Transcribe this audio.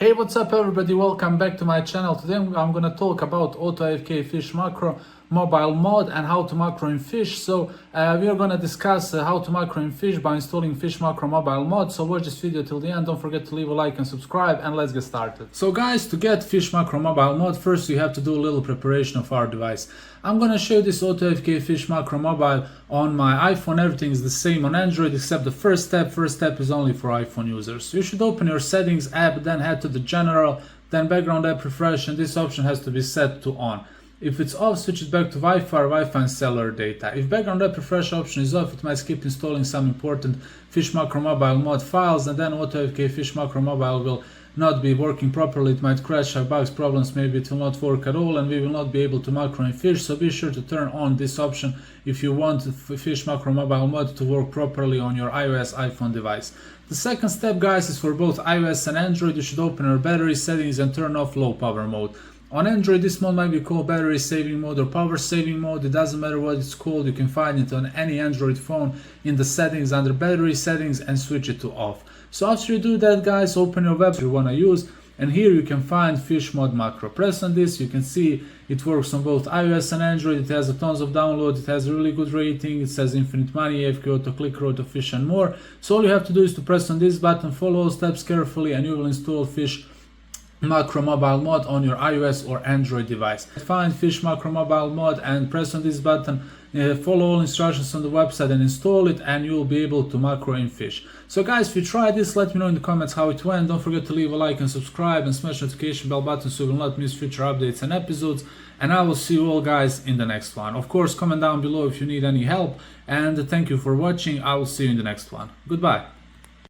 Hey, what's up everybody, welcome back to my channel. Today I'm gonna talk about Auto AFK Fisch Macro mobile mod and how to macro in Fisch. So we are gonna discuss how to macro in Fisch by installing Fisch Macro mobile mod. So watch this video till the end, don't forget to leave a like and subscribe, and let's get started. So guys, to get Fisch Macro mobile mod, first you have to do a little preparation of our device. I'm gonna show you this Auto AFK Fisch Macro mobile on my iPhone. Everything is the same on Android except the first step. First step is only for iPhone users. You should open your settings app, then head to the general, then background app refresh, and this option has to be set to on. If it's off, switch it back to Wi-Fi and cellular data. If background app refresh option is off, it might skip installing some important Fisch Macro mobile mod files, and then Auto AFK Fisch Macro mobile will not be working properly. It might crash, have bugs, problems, maybe it will not work at all, and we will not be able to macro in Fisch. So be sure to turn on this option if you want Fisch Macro mobile mod to work properly on your iOS iPhone device. The second step, guys, is for both iOS and Android. You should open your battery settings and turn off low power mode. On Android, this mode might be called battery saving mode or power saving mode. It doesn't matter what it's called. You can find it on any Android phone in the settings under battery settings and switch it to off. So after you do that, guys, open your web you want to use, and here you can find Fisch mod macro. Press on this, you can see it works on both iOS and Android. It has a tons of download, it has a really good rating, it says infinite money, AFK auto clicker, auto fish, and more. So all you have to do is to press on this button, follow all steps carefully, and you will install Fisch Macro mobile mod on your iOS or Android device. Find Fisch Macro mobile mod and press on this button, follow all instructions on the website and install it, and you will be able to macro in Fisch. So guys, if you try this, let me know in the comments how it went. Don't forget to leave a like and subscribe and smash the notification bell button so you will not miss future updates and episodes, and I will see you all guys in the next one. Of course, comment down below if you need any help, and thank you for watching. I will see you in the next one. Goodbye.